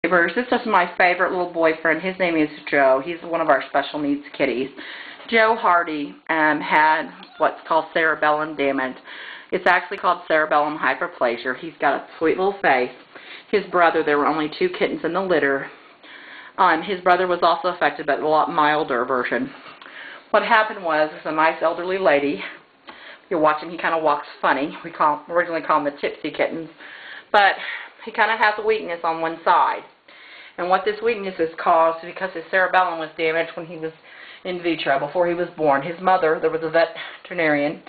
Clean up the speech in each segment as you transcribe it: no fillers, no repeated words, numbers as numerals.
This is my favorite little boyfriend. His name is Joe. He's one of our special needs kitties. Joe Hardy had what's called cerebellum damage. It's actually called cerebellum hyperplasia. He's got a sweet little face. His brother, there were only 2 kittens in the litter. His brother was also affected, but a lot milder version. What happened was, there's a nice elderly lady. If you're watching, he kind of walks funny. We originally call him the tipsy kittens. But he kind of has a weakness on one side. And what this weakness is caused is because his cerebellum was damaged when he was in vitro, before he was born. His mother, there was a veterinarian,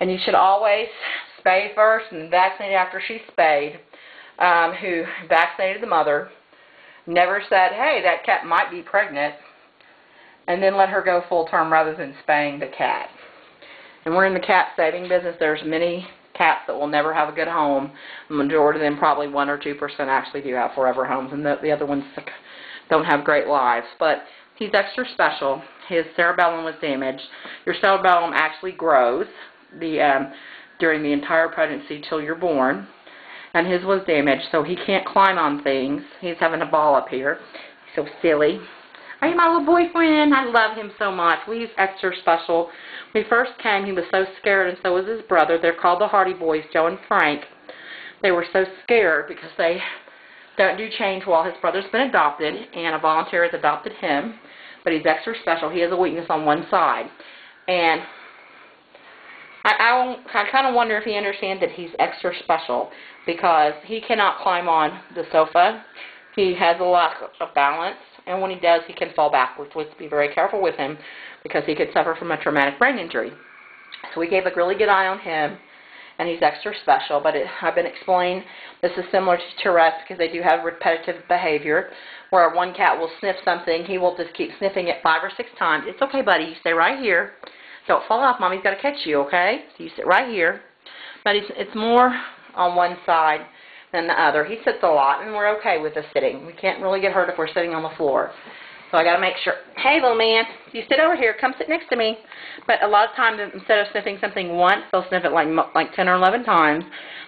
and you should always spay first and vaccinate after she's spayed, who vaccinated the mother, never said, hey, that cat might be pregnant, and then let her go full term rather than spaying the cat. And we're in the cat saving business. There's many cats that will never have a good home. The majority of them, probably 1 or 2%, actually do have forever homes, and the other ones don't have great lives. But he's extra special. His cerebellum was damaged. Your cerebellum actually grows during the entire pregnancy till you're born, and his was damaged, so he can't climb on things. He's having a ball up here. He's so silly. Hey, my little boyfriend. I love him so much. He's extra special. When he first came, he was so scared, and so was his brother. They're called the Hardy boys, Joe and Frank. They were so scared because they don't do change well. His brother's been adopted, and a volunteer has adopted him, but he's extra special. He has a weakness on one side. And I kind of wonder if he understands that he's extra special, because he cannot climb on the sofa. He has a lack of balance, and when he does, he can fall backwards. We have to be very careful with him because he could suffer from a traumatic brain injury. So we gave a really good eye on him, and he's extra special. But I've been explained this is similar to Tourette's because they do have repetitive behavior, where one cat will sniff something. He will just keep sniffing it 5 or 6 times. It's okay, buddy. You stay right here. Don't fall off. Mommy's got to catch you, okay? So you sit right here. But it's more on one side than the other. He sits a lot, and we're okay with the sitting. We can't really get hurt if we're sitting on the floor. So I got to make sure, hey, little man, you sit over here. Come sit next to me. But a lot of times, instead of sniffing something once, they'll sniff it like 10 or 11 times.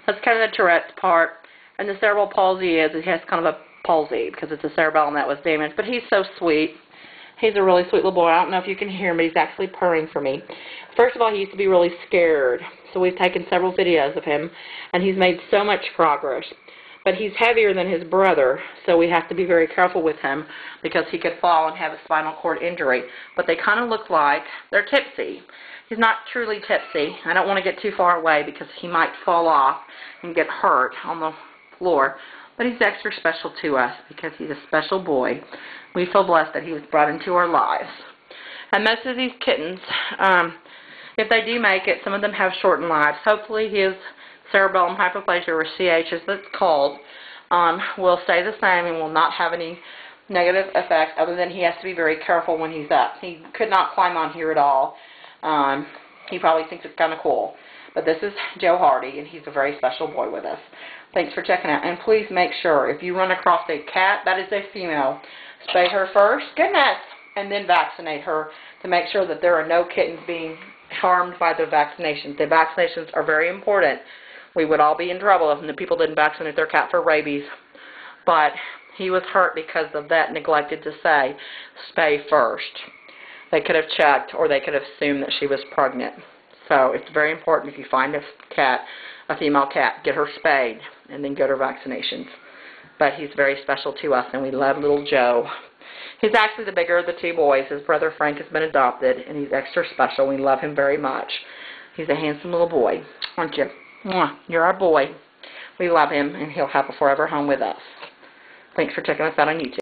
That's kind of the Tourette's part. And the cerebral palsy is, it has kind of a palsy because it's a cerebellum that was damaged. But he's so sweet. He's a really sweet little boy. I don't know if you can hear him, but he's actually purring for me. First of all, he used to be really scared. So we've taken several videos of him, and he's made so much progress. But he's heavier than his brother, so we have to be very careful with him because he could fall and have a spinal cord injury. But they kind of look like they're tipsy. He's not truly tipsy. I don't want to get too far away because he might fall off and get hurt on the floor. But he's extra special to us because he's a special boy. We feel blessed that he was brought into our lives. And most of these kittens, if they do make it, some of them have shortened lives. Hopefully his cerebellum hyperplasia, or CH as it's called, will stay the same and will not have any negative effects, other than he has to be very careful when he's up. He could not climb on here at all. He probably thinks it's kind of cool. But this is Joe Hardy, and he's a very special boy with us. Thanks for checking out. And please make sure, if you run across a cat that is a female, spay her first, goodness, and then vaccinate her to make sure that there are no kittens being harmed by the vaccinations. The vaccinations are very important. We would all be in trouble if the people didn't vaccinate their cat for rabies. But he was hurt because the vet neglected to say, spay first. They could have checked, or they could have assumed that she was pregnant. So it's very important, if you find a cat, a female cat, get her spayed and then go to vaccinations. But he's very special to us, and we love little Joe. He's actually the bigger of the 2 boys. His brother Frank has been adopted, and he's extra special. We love him very much. He's a handsome little boy, aren't you? Mwah, you're our boy. We love him, and he'll have a forever home with us. Thanks for checking us out on YouTube.